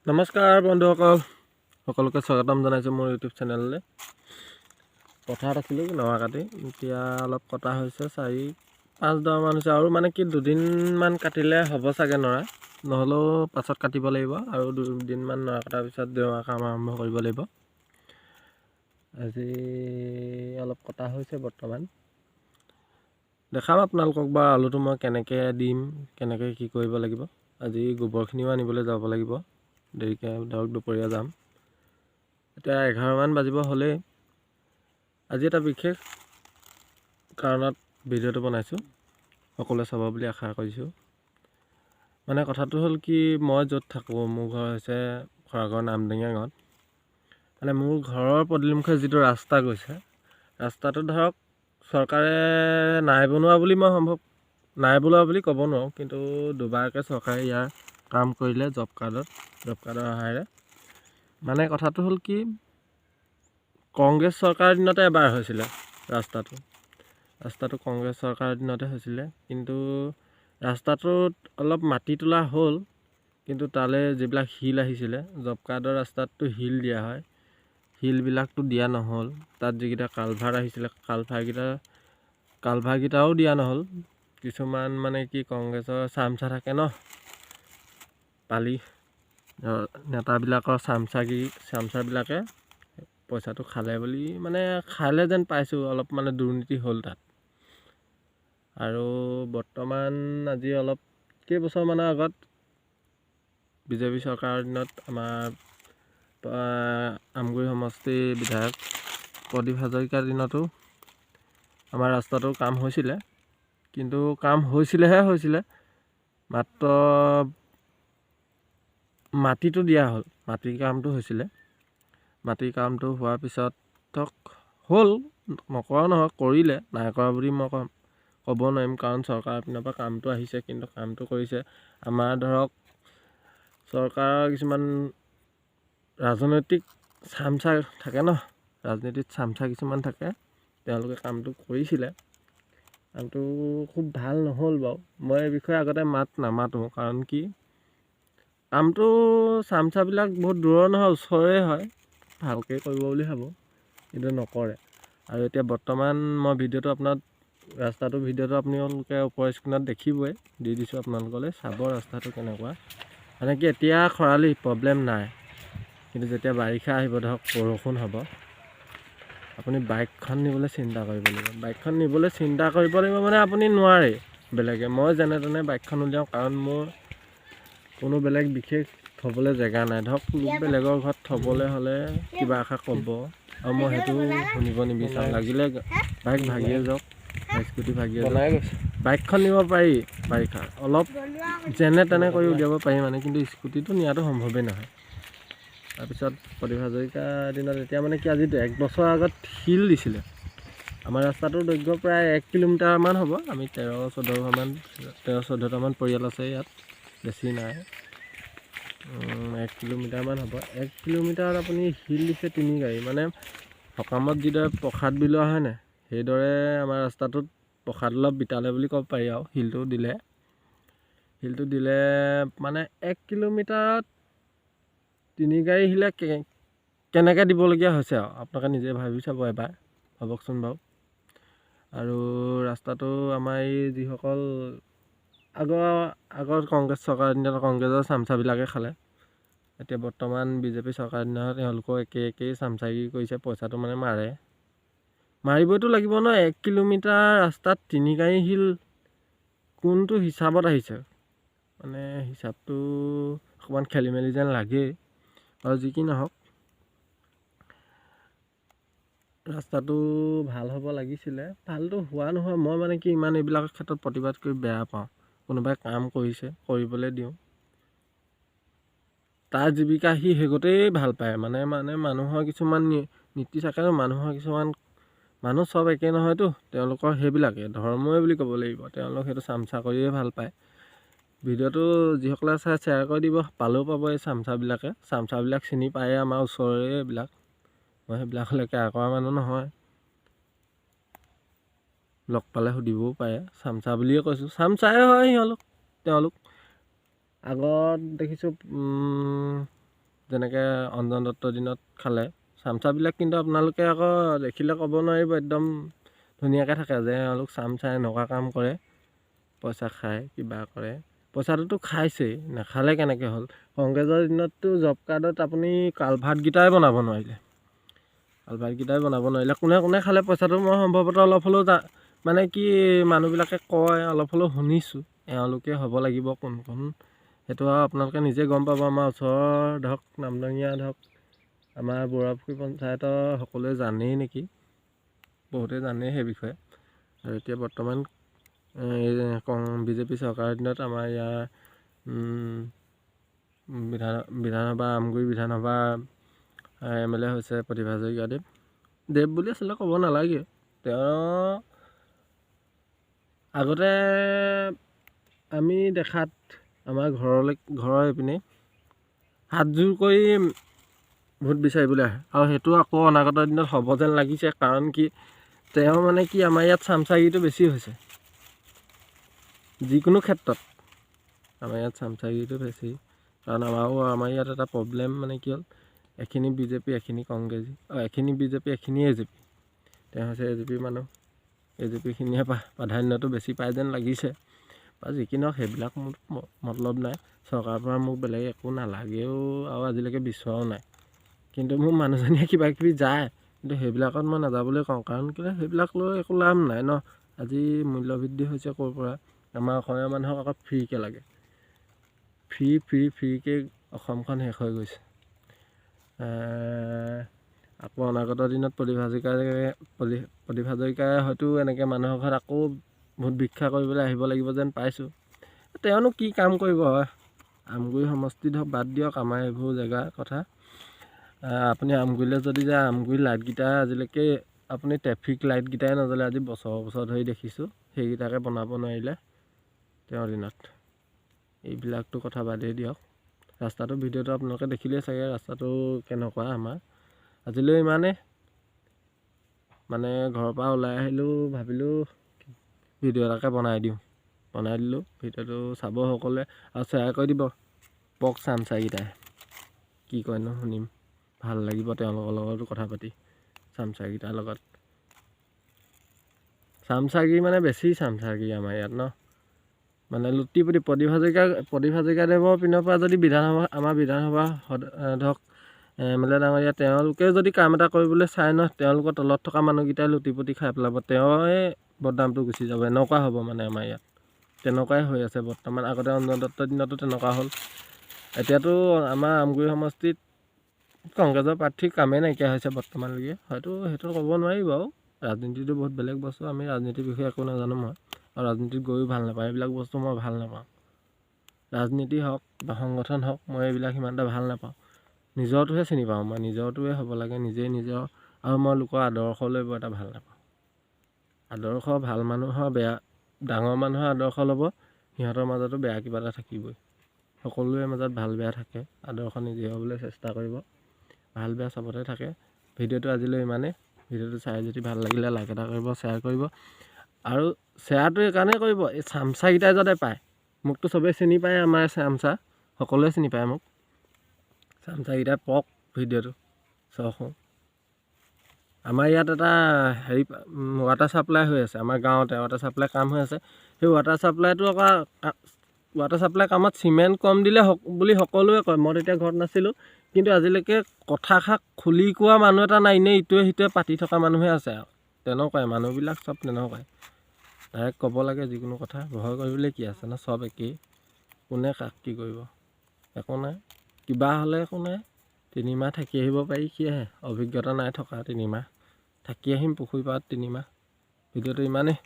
নমস্কাৰ বন্ধুসকল, সকলোকে স্বাগতম জনাইছোঁ মোৰ ইউটিউব চেনেললৈ। পথাৰত আছিলোঁ নৰা কাটি, এতিয়া অলপ কটা হৈছে 4-5 মান হৈছে আৰু মানে কি 2দিনমান কাটিলে হ'ব চাগে নৰা, নহ'লেও পাছত কাটিব লাগিব আৰু 2দিনমান নৰা কটাৰ পিছত দেওৱা কাম আৰম্ভ কৰিব লাগিব। আজি অলপ কটা হৈছে বৰ্তমান, দেখাম আপোনালোকক বাৰু আলুটো মই কেনেকৈ দিম, কেনেকৈ কি কৰিব লাগিব। আজি গোবৰখিনিও আনিবলৈ যাব লাগিব, দেৰিকৈ ধৰক দুপৰীয়া যাম। এতিয়া 11মান বাজিব হ'লেই। আজি এটা বিশেষ কাৰণত ভিডিঅ'টো বনাইছোঁ, সকলোৱে চাব বুলি আশা কৰিছোঁ। মানে কথাটো হ'ল কি, মই য'ত থাকোঁ, মোৰ ঘৰ হৈছে খৰাঘৰ নামটেঙীয়া গাঁৱত। মানে মোৰ ঘৰৰ পদূলিমুখে যিটো ৰাস্তা গৈছে, ৰাস্তাটো ধৰক চৰকাৰে নাই বনোৱা বুলি ক'ব নোৱাৰোঁ, কিন্তু দুবাৰকৈ চৰকাৰে ইয়াৰ কাম কৰিলে জব কাৰ্ডৰ সহায়েৰে। মানে কথাটো হ'ল কি, কংগ্ৰেছ চৰকাৰৰ দিনতে এবাৰ হৈছিলে ৰাস্তাটো কংগ্ৰেছ চৰকাৰৰ দিনতে হৈছিলে, কিন্তু ৰাস্তাটোত অলপ মাটি তোলা হ'ল, কিন্তু তালৈ যিবিলাক শিল আহিছিলে, জব কাৰ্ডৰ ৰাস্তাততো শিল দিয়া হয়, শিলবিলাকতো দিয়া নহ'ল। তাত যিকেইটা কালভাৰ আহিছিলে, কালভাৰকেইটাও দিয়া নহ'ল। কিছুমান মানে কি কংগ্ৰেছৰ চামচা থাকে ন, পালি নেতাবিলাকৰ চামচাবিলাকে পইচাটো খালে বুলি, মানে খালে যেন পাইছোঁ, অলপ মানে দুৰ্নীতি হ'ল তাত। আৰু বৰ্তমান আজি অলপ কেইবছৰমানৰ আগত বিজেপি চৰকাৰৰ দিনত আমাৰ আমগুৰি সমষ্টিৰ বিধায়ক প্ৰদীপ হাজৰিকাৰ দিনতো আমাৰ ৰাস্তাটোৰ কাম হৈছিলে, কিন্তু কাম হৈছিলে মাত্ৰ মাটিটো দিয়া হ'ল, মাটিৰ কামটো হৈছিলে। মাটিৰ কামটো হোৱাৰ পিছত ধৰক হ'ল, নকৰা নহয়, কৰিলে, নাই কৰা বুলি মই ক'ব নোৱাৰিম, কাৰণ চৰকাৰৰ পিনৰ পৰা কামটো আহিছে, কিন্তু কামটো কৰিছে। আমাৰ ধৰক চৰকাৰৰ কিছুমান ৰাজনৈতিক চামচা থাকে ন, ৰাজনীতিত চামচা কিছুমান থাকে, তেওঁলোকে কামটো কৰিছিলে। কামটো খুব ভাল নহ'ল বাৰু, মই এই বিষয়ে আগতে নামাতোঁ, কাৰণ কি কামটো চামচাবিলাক বহুত দূৰৰ নহয়, ওচৰৰে হয়, ভালকৈ কৰিব বুলি ভাবোঁ, কিন্তু নকৰে। আৰু এতিয়া বৰ্তমান মই ৰাস্তাটোৰ ভিডিঅ'টো আপোনালোকে ওপৰৰ স্ক্ৰীণত দেখিবই, দি দিছোঁ আপোনালোকলৈ, চাব ৰাস্তাটো কেনেকুৱা। মানে কি এতিয়া খৰালি প্ৰব্লেম নাই, কিন্তু যেতিয়া বাৰিষা আহিব, ধৰক বৰষুণ হ'ব, আপুনি বাইকখন নিবলৈ চিন্তা কৰিব লাগিব। মানে আপুনি নোৱাৰে বেলেগে, মই যেনে তেনে বাইকখন উলিয়াওঁ, কাৰণ মোৰ কোনো বেলেগ বিশেষ থ'বলৈ জেগা নাই। ধৰক বেলেগৰ ঘৰত থ'বলৈ হ'লে কিবা এষা ক'ব, আৰু মই সেইটো শুনিব নিবিচাৰোঁ। লাগিলে বাইক ভাগিয়ে যাওক, স্কুটি ভাগিয়ে যাওক, বাইকখন নিব পাৰি বাৰিষা, অলপ যেনে তেনে কৰি উলিয়াব পাৰি মানে, কিন্তু স্কুটিটো নিয়াটো সম্ভৱেই নহয়। তাৰপিছত প্ৰদীপ হাজৰিকাৰ দিনত এতিয়া মানে কি, আজি 1 বছৰ আগত শিল দিছিলে। আমাৰ ৰাস্তাটোৰ দৈৰ্ঘ্য প্ৰায় 1 কিলোমিটাৰমান হ'ব। আমি 13-14টামান পৰিয়াল আছে ইয়াত, বেছি নাই, 1 কিলোমিটাৰমান হ'ব। 1 কিলোমিটাৰত আপুনি শিল দিছে 3 গাড়ী। মানে সকামত যিদৰে প্ৰসাদ বিলোৱা হয় নাই, সেইদৰে আমাৰ ৰাস্তাটোত প্ৰসাদ অলপ বিতালে বুলি ক'ব পাৰি। আৰু শিলটো দিলে মানে 1 কিলোমিটাৰত 3 গাড়ী শিলে কেনেকৈ দিবলগীয়া হৈছে আৰু আপোনালোকে নিজে ভাবি চাব এবাৰ, ভাবকচোন বাৰু। আৰু ৰাস্তাটো আমাৰ এই যিসকল আগৰ কংগ্ৰেছ চৰকাৰৰ দিনত কংগ্ৰেছৰ চামচাবিলাকে খালে, এতিয়া বৰ্তমান বিজেপি চৰকাৰৰ দিনত তেওঁলোকেও একেই চামচাগিৰি কৰিছে, পইচাটো মানে মাৰিবইতো লাগিব ন। 1 কিলোমিটাৰ ৰাস্তাত 3 গাড়ী শিল কোনটো হিচাপত আহিছে, মানে হিচাপটো অকণমান খেলি মেলি যেন লাগেই। আৰু যি কি নহওক, ৰাস্তাটো ভাল হ'ব লাগিছিলে, ভালটো হোৱা নহয়। মই মানে কি ইমান এইবিলাকৰ ক্ষেত্ৰত প্ৰতিবাদ কৰি বেয়া পাওঁ। কোনোবাই কাম কৰিছে, কৰিবলৈ দিওঁ, তাৰ জীৱিকা সি সেইগতেই ভাল পায়। মানে মানুহৰ কিছুমান নীতি থাকে ন, মানুহ চব একে নহয়তো, তেওঁলোকৰ সেইবিলাকে ধৰ্মই বুলি ক'ব লাগিব, তেওঁলোক সেইটো চামচা কৰিয়ে ভাল পায়। ভিডিঅ'টো যিসকলে চাই শ্বেয়াৰ কৰি দিব, পালেও পাব। এই চামচাবিলাক চিনি পায়ে, আমাৰ ওচৰৰে এইবিলাক, মই সেইবিলাকলৈকে কৰা মানুহ নহয়, লগ পালে সুধিবও পাৰে, চামচা বুলিয়ে কৈছোঁ, চামচাই হয় তেওঁলোক। আগত দেখিছোঁ যেনেকৈ অঞ্জন দত্তৰ দিনত খালে চামচাবিলাক, কিন্তু আপোনালোকে আকৌ দেখিলে ক'ব নোৱাৰিব, একদম ধুনীয়াকৈ থাকে যে এওঁলোক চামচা এনেকুৱা কাম কৰে, পইচা খায়, কিবা কৰে। পইচাটোতো খাইছেই, নাখালে কেনেকৈ হ'ল? কংগ্ৰেছৰ দিনততো জব কাৰ্ডত আপুনি কালভাৰ্টকেইটাই বনাব নোৱাৰিলে। কোনে কোনে খালে পইচাটো মই সম্ভৱতঃ অলপ হ'লেও মানে কি মানুহবিলাকে কয়, অলপ হ'লেও শুনিছোঁ। এওঁলোকে হ'ব লাগিব কোন কোন, সেইটো আৰু আপোনালোকে নিজে গম পাব। আমাৰ ওচৰৰ ধৰক নামদঙীয়া ধৰক আমাৰ বৰুৱাপুখুৰী পঞ্চায়তৰ সকলোৱে জানেই নেকি, বহুতেই জানেই সেই বিষয়ে। আৰু এতিয়া বৰ্তমান বিজেপি চৰকাৰৰ দিনত আমাৰ ইয়াৰ বিধানসভা আমগুৰি বিধানসভা MLA হৈছে প্ৰতিভা হাজৰিকা দেৱ বুলি আচলতে ক'ব নালাগে। তেওঁ আগতে আমি দেখাত আমাৰ ঘৰৰ এইপিনে হাতযোৰ কৰি ভোট বিচাৰিবলৈ আহে, আৰু সেইটো আকৌ অনাগত দিনত হ'ব যেন লাগিছে। কাৰণ কি, তেওঁ মানে কি আমাৰ ইয়াত চামচাগিৰিটো বেছি হৈছে, যিকোনো ক্ষেত্ৰত আমাৰ ইয়াত চামচাগিৰিটো বেছি। কাৰণ আমাৰ ইয়াত এটা প্ৰব্লেম মানে কি হ'ল, এখিনি বিজেপি, এখিনি কংগ্ৰেছী, এখিনি বিজেপি, এখিনি AJP। তেওঁ হৈছে AJP মানুহ, AJPখিনিয়ে প্ৰাধান্যটো বেছি পায় যেন লাগিছে। বা যি কি নহওক, সেইবিলাক মোৰ মতলব নাই। চৰকাৰৰ পৰা মোক বেলেগ একো নালাগেও, আৰু আজিলৈকে বিচৰাও নাই। কিন্তু মোৰ মানুহজনীয়ে কিবা কিবি যায়, কিন্তু সেইবিলাকত মই নাযাবলৈ কওঁ। কাৰণ কেলৈ, সেইবিলাক লৈ একো লাভ নাই ন। আজি মূল্যবৃদ্ধি হৈছে ক'ৰ পৰা? আমাৰ অসমীয়া মানুহক আকৌ ফ্ৰীকৈ লাগে, ফ্ৰীকৈ অসমখন শেষ হৈ গৈছে। আকৌ অনাগত দিনত প্ৰতিভা হাজৰিকাই হয়তো এনেকৈ মানুহৰ ঘৰত আকৌ ভোট ভিক্ষা কৰিবলৈ আহিব লাগিব যেন পাইছোঁ। তেওঁনো কি কাম কৰিব? আমগুৰি সমষ্টিত হওক, বাদ দিয়ক আমাৰ এইবোৰ জেগাৰ কথা। আপুনি আমগুৰিলৈ যদি যায়, আমগুৰি লাইটকেইটা আজিলৈকে আপুনি ট্ৰেফিক লাইটকেইটাই নজ্বলে। আজি বছৰ ধৰি দেখিছোঁ, সেইকেইটাকে বনাব নোৱাৰিলে তেওঁৰ দিনত। এইবিলাকতো কথা বাদেই দিয়ক। ৰাস্তাটো ভিডিঅ'টো আপোনালোকে দেখিলেই চাগে, ৰাস্তাটো কেনেকুৱা আমাৰ। আজিলৈ ইমানেই, মানে ঘৰৰ পৰা ওলাই আহিলোঁ, ভাবিলোঁ ভিডিঅ' এটাকে বনাই দিলোঁ। ভিডিঅ'টো চাব সকলোৱে, আৰু শ্বেয়াৰ কৰি দিব। পক চামচাগিটাই কি কয়নো শুনিম, ভাল লাগিব তেওঁলোকৰ লগতো কথা পাতি। চামচাগিটাৰ লগত চামচাগিৰি মানে বেছি চামচাগিৰি আমাৰ ইয়াত ন, মানে লুটিপুটি। প্ৰতিভা হাজৰিকা দেৱৰ পিনৰ পৰা যদি আমাৰ বিধানসভা ধৰক MLA ডাঙৰীয়া, তেওঁলোকে যদি কাম এটা কৰিবলৈ চায় ন, তেওঁলোকৰ তলত থকা মানুহকেইটাই লুটিপুটি খাই পেলাব, তেওঁৰে বদনামটো গুচি যাব। এনেকুৱা হ'ব মানে আমাৰ ইয়াত, তেনেকুৱাই হৈ আছে বৰ্তমান। আগতে অঞ্জন দত্তৰ দিনতো তেনেকুৱা হ'ল। এতিয়াতো আমাৰ আমগুৰি সমষ্টিত কংগ্ৰেছৰ প্ৰাৰ্থীৰ কামেই নাইকিয়া হৈছে বৰ্তমানলৈকে। হয়তো সেইটো ক'ব নোৱাৰি বাৰু, ৰাজনীতিটো বহুত বেলেগ বস্তু। আমি ৰাজনীতিৰ বিষয়ে একো নাজানো মই, আৰু ৰাজনীতিত গৈও ভাল নাপাওঁ। এইবিলাক বস্তু মই ভাল নাপাওঁ। ৰাজনীতি হওক বা সংগঠন হওক, মই এইবিলাক সিমান এটা ভাল নাপাওঁ। নিজৰটোহে চিনি পাওঁ মই, নিজৰটোৱে হ'ব লাগে, নিজৰ। আৰু মই লোকৰ আদৰ্শলৈ বৰ এটা ভাল নাপাওঁ। আদৰ্শ ভাল মানুহৰ, বেয়া ডাঙৰ মানুহৰ আদৰ্শ ল'ব, সিহঁতৰ মাজতো বেয়া কিবা এটা থাকিবই। সকলোৰে মাজত ভাল বেয়া থাকে, আদৰ্শ নিজে হ'বলৈ চেষ্টা কৰিব। ভাল বেয়া চবতে থাকে। ভিডিঅ'টো আজিলৈ ইমানেই। ভিডিঅ'টো চাই যদি ভাল লাগিলে লাইক এটা কৰিব, শ্বেয়াৰ কৰিব। আৰু শ্বেয়াৰটো এইকাৰণেই কৰিব, এই চামচাগিটাই যাতে পায়। মোকতো চবেই চিনি পায়, আমাৰ চামচা সকলোৱে চিনি পায় মোক। চামচাগিটাই পক ভিডিঅ'টো চাওঁচোন। আমাৰ ইয়াত এটা ৱাটাৰ ছাপ্লাই হৈ আছে, আমাৰ গাঁৱতে ৱাটাৰ ছাপ্লাই কাম হৈ আছে। সেই ৱাটাৰ ছাপ্লাই কামত চিমেণ্ট কম দিলে বুলি সকলোৱে কয়। মই তেতিয়া ঘৰত নাছিলোঁ, কিন্তু আজিলৈকে কথাষাৰ খুলি কোৱা মানুহ এটা নাই। এনেই ইটোৱে সিটোৱে পাতি থকা মানুহে আছে। আৰু তেনেকুৱাই মানুহবিলাক চব তেনেকুৱাই, ডাইৰেক্ট ক'ব লাগে যিকোনো কথা। ভয় কৰিবলৈ কি আছে ন, চব একেই। কোনে কাক কি কৰিব, একো নাই। কিবা হ'লে একো নাই, 3 মাহ থাকি আহিব পাৰি, কি আহে। অভিজ্ঞতা নাই থকা 3 মাহ, থাকি আহিম পুখুৰী পাৰত 3 মাহ। ভিডিঅ'টো ইমানেই।